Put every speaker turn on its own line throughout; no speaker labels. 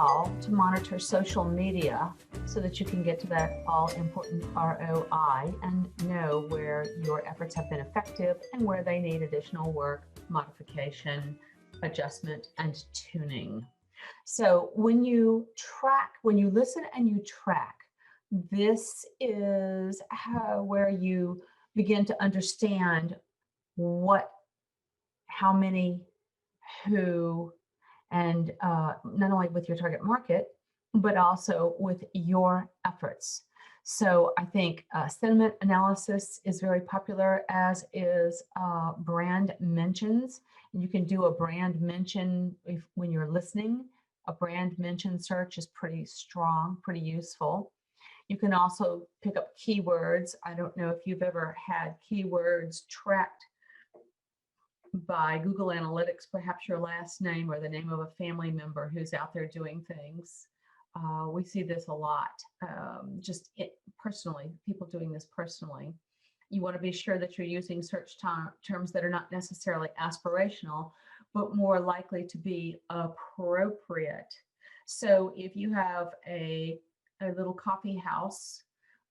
how to monitor social media so that you can get to that all-important ROI and know where your efforts have been effective and where they need additional work, modification, adjustment, and tuning. So when you listen and you track, this is where you begin to understand what, how many, who, and not only with your target market, but also with your efforts. So I think sentiment analysis is very popular, as is brand mentions. And you can do a brand mention when you're listening. A brand mention search is pretty strong, pretty useful. You can also pick up keywords. I don't know if you've ever had keywords tracked by Google Analytics, perhaps your last name or the name of a family member who's out there doing things. We see this a lot, personally, people doing this personally. You want to be sure that you're using search terms that are not necessarily aspirational, but more likely to be appropriate. So if you have a little coffee house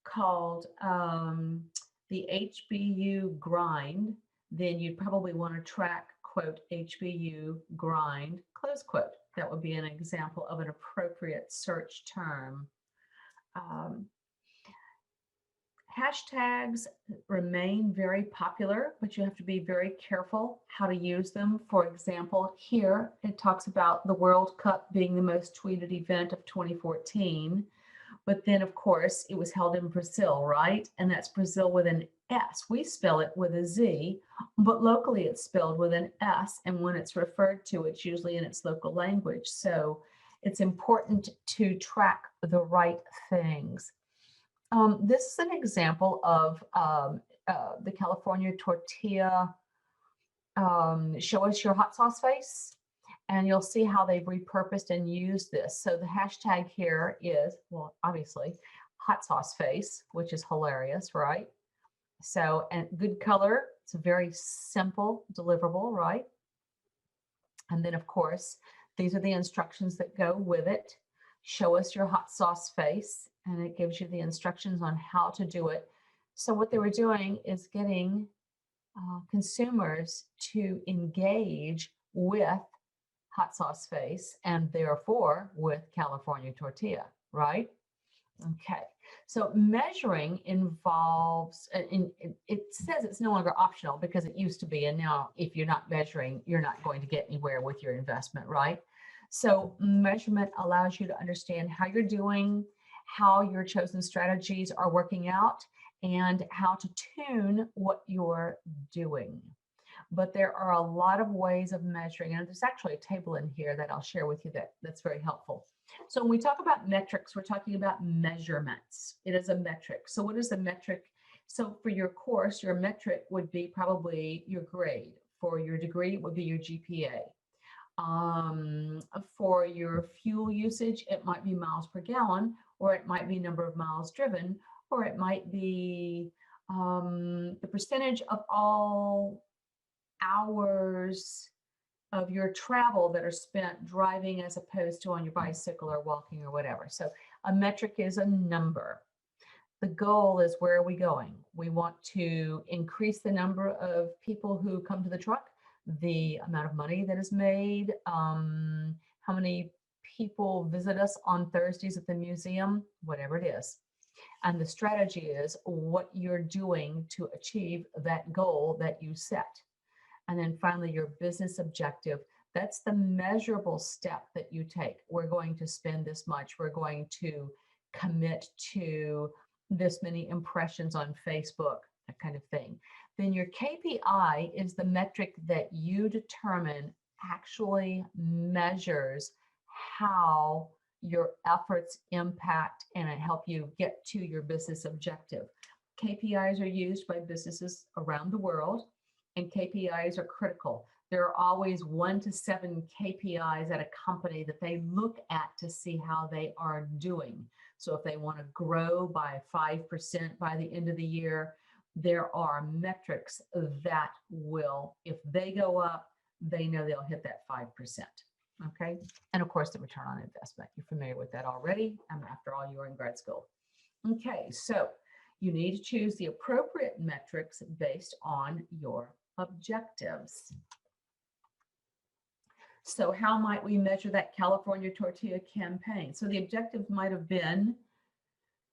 called the HBU Grind, then you'd probably want to track, quote, HBU Grind, close quote. That would be an example of an appropriate search term. Hashtags remain very popular, but you have to be very careful how to use them. For example, here it talks about the World Cup being the most tweeted event of 2014. But then, of course, it was held in Brazil, right? And that's Brazil with an S. We spell it with a Z, but locally it's spelled with an S. And when it's referred to, it's usually in its local language. So it's important to track the right things. This is an example of the California tortilla, show us your hot sauce face, and you'll see how they've repurposed and used this. So the hashtag here is, well, obviously, hot sauce face, which is hilarious, right? So, and good color, it's a very simple deliverable, right? And then, of course, these are the instructions that go with it. Show us your hot sauce face, and it gives you the instructions on how to do it. So what they were doing is getting consumers to engage with hot sauce face and therefore with California tortilla, right? Okay, so measuring involves, it says it's no longer optional because it used to be, and now if you're not measuring, you're not going to get anywhere with your investment, right? So measurement allows you to understand how you're doing, how your chosen strategies are working out, and how to tune what you're doing. But there are a lot of ways of measuring, and there's actually a table in here that I'll share with you that's very helpful. So when we talk about metrics, we're talking about measurements. It is a metric. So what is a metric? So for your course, your metric would be probably your grade. For your degree, it would be your GPA. For your fuel usage, it might be miles per gallon, or it might be number of miles driven, or it might be the percentage of all hours of your travel that are spent driving as opposed to on your bicycle or walking or whatever. So a metric is a number. The goal is, where are we going? We want to increase the number of people who come to the truck, the amount of money that is made, how many people visit us on Thursdays at the museum, whatever it is. And the strategy is what you're doing to achieve that goal that you set. And then finally, your business objective. That's the measurable step that you take. We're going to spend this much. We're going to commit to this many impressions on Facebook, that kind of thing. Then your KPI is the metric that you determine actually measures how your efforts impact and help you get to your business objective. KPIs are used by businesses around the world, and KPIs are critical. There are always 1 to 7 KPIs at a company that they look at to see how they are doing. So if they want to grow by 5% by the end of the year, there are metrics that will, if they go up, they know they'll hit that 5%. Okay. And of course, the return on investment. You're familiar with that already. After all, you're in grad school. Okay. So you need to choose the appropriate metrics based on your objectives. So how might we measure that California tortilla campaign? So the objective might have been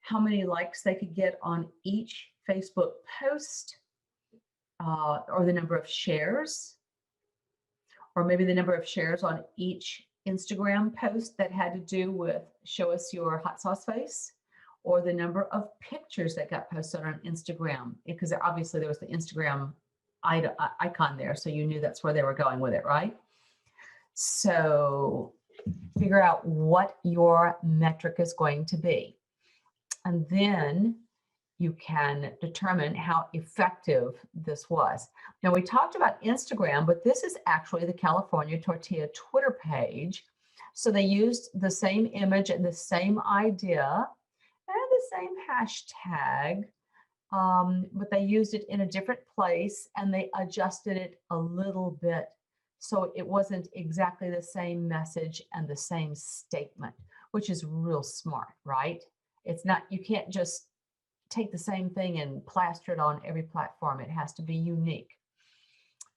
how many likes they could get on each Facebook post, or the number of shares, or maybe the number of shares on each Instagram post that had to do with show us your hot sauce face, or the number of pictures that got posted on Instagram, because obviously there was the Instagram icon there, so you knew that's where they were going with it, right? So figure out what your metric is going to be. And then you can determine how effective this was. Now, we talked about Instagram, but this is actually the California Tortilla Twitter page. So they used the same image and the same idea and the same hashtag, but they used it in a different place and they adjusted it a little bit. So it wasn't exactly the same message and the same statement, which is real smart, right? It's not, you can't just take the same thing and plaster it on every platform. It has to be unique.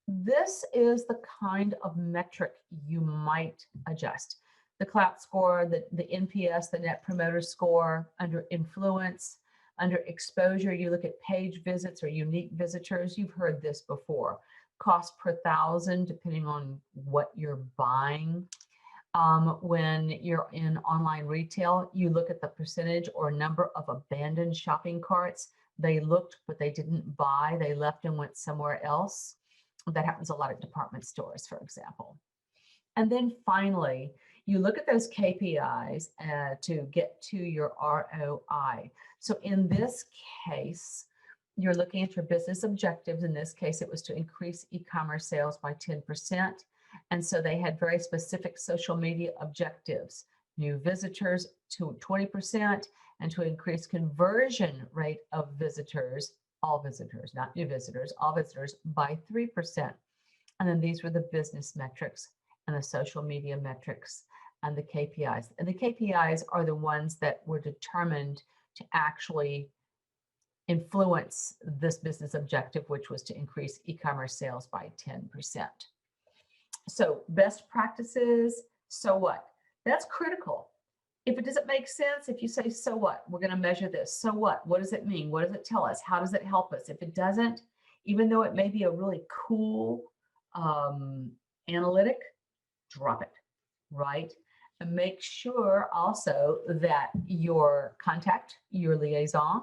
This is the kind of metric you might adjust. The clout score, the NPS, the Net Promoter Score. Under influence, under exposure, you look at page visits or unique visitors. You've heard this before. Cost per thousand, depending on what you're buying. When you're in online retail, you look at the percentage or number of abandoned shopping carts. They looked, but they didn't buy. They left and went somewhere else. That happens a lot at department stores, for example. And then finally, you look at those KPIs to get to your ROI. So in this case, you're looking at your business objectives. In this case, it was to increase e-commerce sales by 10%. And so they had very specific social media objectives: new visitors to 20%, and to increase conversion rate of visitors, all visitors, not new visitors, all visitors, by 3%. And then these were the business metrics and the social media metrics and the KPIs. And the KPIs are the ones that were determined to actually influence this business objective, which was to increase e-commerce sales by 10%. So best practices, so what? That's critical. If it doesn't make sense, if you say, so what? We're going to measure this. So what? What does it mean? What does it tell us? How does it help us? If it doesn't, even though it may be a really cool analytic, drop it, right? And make sure also that your contact, your liaison,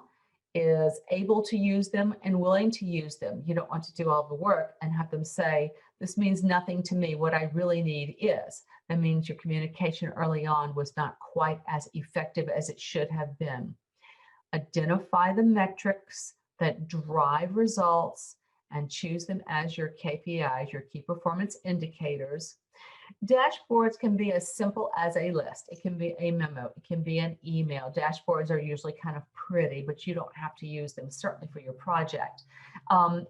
is able to use them and willing to use them. You don't want to do all the work and have them say, this means nothing to me. What I really need is. That means your communication early on was not quite as effective as it should have been. Identify the metrics that drive results and choose them as your KPIs, your key performance indicators. Dashboards can be as simple as a list. It can be a memo. It can be an email. Dashboards are usually kind of pretty, but you don't have to use them, certainly for your project.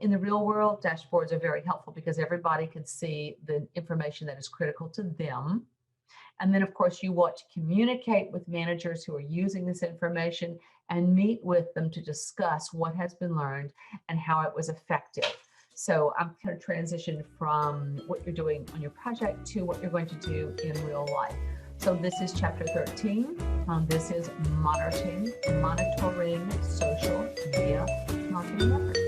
In the real world, dashboards are very helpful because everybody can see the information that is critical to them. And then, of course, you want to communicate with managers who are using this information and meet with them to discuss what has been learned and how it was effective. So I'm going to transition from what you're doing on your project to what you're going to do in real life. So this is chapter 13. This is monitoring social media marketing efforts.